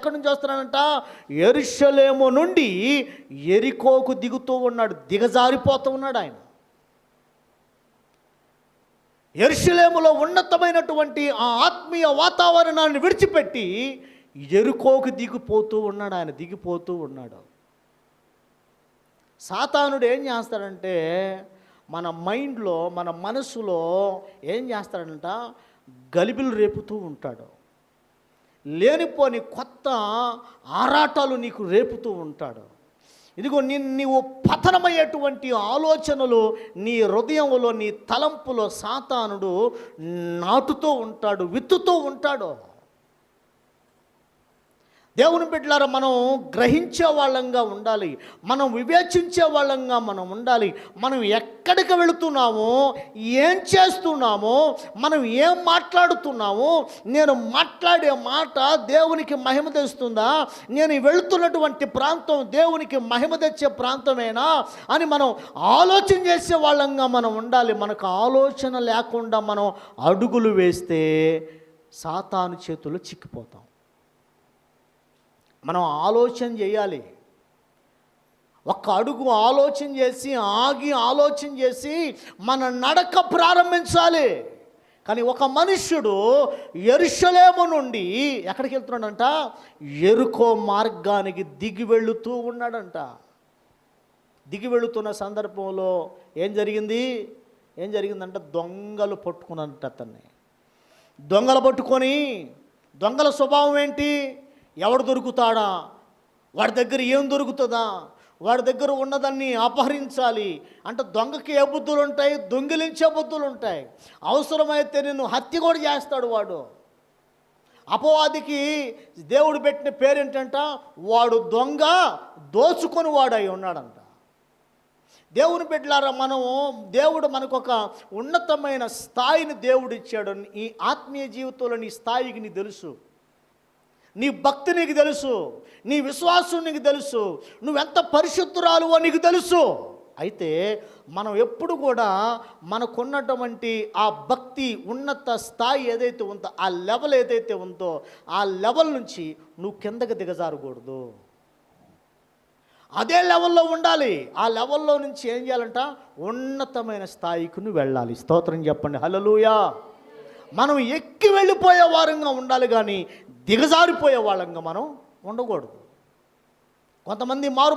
ఎక్కడి నుంచి వస్తున్నాడంట? యెరూషలేము నుండి యెరికోకు దిగుతూ ఉన్నాడు, దిగజారిపోతూ ఉన్నాడు ఆయన. యెరూషలేములో ఉన్నతమైనటువంటి ఆ ఆత్మీయ వాతావరణాన్ని విడిచిపెట్టి యెరికోకు దిగిపోతూ ఉన్నాడు ఆయన, దిగిపోతూ ఉన్నాడు. సాతానుడు ఏం చేస్తాడంటే మన మైండ్లో, మన మనసులో ఏం చేస్తాడంట? గలిబిలు రేపుతూ ఉంటాడు. లేనిపోని కొత్త ఆరాటాలు నీకు రేపుతూ ఉంటాడు. ఇదిగో నీవు పతనమయ్యేటువంటి ఆలోచనలు నీ హృదయంలో, నీ తలంపులో సాతానుడు నాటుతూ ఉంటాడు, విత్తుతూ ఉంటాడు. దేవుని బిడ్డలారా, మనం గ్రహించే వాళ్ళంగా ఉండాలి, మనం వివేచించే వాళ్ళంగా మనం ఉండాలి. మనం ఎక్కడికి వెళుతున్నామో, ఏం చేస్తున్నామో, మనం ఏం మాట్లాడుతున్నామో, నేను మాట్లాడే మాట దేవునికి మహిమ తెస్తుందా, నేను వెళుతున్నటువంటి ప్రాంతం దేవునికి మహిమ తెచ్చే ప్రాంతమేనా అని మనం ఆలోచన చేసే వాళ్ళంగా మనం ఉండాలి. మనకు ఆలోచన లేకుండా మనం అడుగులు వేస్తే సాతాను చేతుల్లో చిక్కిపోతాం. మనం ఆలోచన చేయాలి. ఒక్క అడుగు ఆలోచన చేసి, ఆగి ఆలోచన చేసి మన నడక ప్రారంభించాలి. కానీ ఒక మనుష్యుడు యెరూషలేము నుండి ఎక్కడికి వెళ్తున్నాడంట? యెరికో మార్గానికి దిగి వెళుతూ ఉన్నాడంట. దిగి వెళుతున్న సందర్భంలో ఏం జరిగిందంట? దొంగలు పట్టుకున్నారంట అతన్ని. దొంగలు పట్టుకొని, దొంగల స్వభావం ఏంటి? ఎవడు దొరుకుతాడా, వాడి దగ్గర ఏం దొరుకుతుందా, వాడి దగ్గర ఉన్నదాన్ని అపహరించాలి అంటే దొంగకి ఏ బుద్ధులు ఉంటాయి? దొంగిలించే బుద్ధులు ఉంటాయి. అవసరమైతే నిన్ను హత్య కూడా చేస్తాడు వాడు. అపవాదికి దేవుడు పెట్టిన పేరేంటంట? వాడు దొంగ, దోచుకొని వాడు అయి ఉన్నాడంట. దేవుని బిడ్డలారా, దేవుడు మనకు ఒక ఉన్నతమైన స్థాయిని దేవుడు ఇచ్చాడు. ఈ ఆత్మీయ జీవితంలో నీ స్థాయికి నీకు తెలుసు, నీ భక్తి నీకు తెలుసు, నీ విశ్వాసం నీకు తెలుసు, నువ్వెంత పరిశుద్ధురాలువో నీకు తెలుసు. అయితే మనం ఎప్పుడు కూడా మనకున్నటువంటి ఆ భక్తి ఉన్నత స్థాయి ఏదైతే ఉందో, ఆ లెవెల్ ఏదైతే ఉందో, ఆ లెవెల్ నుంచి నువ్వు కిందకి దిగజారకూడదు. అదే లెవెల్లో ఉండాలి. ఆ లెవెల్లో నుంచి ఏం చేయాలంట? ఉన్నతమైన స్థాయికి నువ్వు వెళ్ళాలి. స్తోత్రం చెప్పండి, హల్లెలూయా. మనం ఎక్కి వెళ్ళిపోయే వారంగా ఉండాలి, కానీ దిగజారిపోయే వాళ్ళంగా మనం ఉండకూడదు. కొంతమంది మారు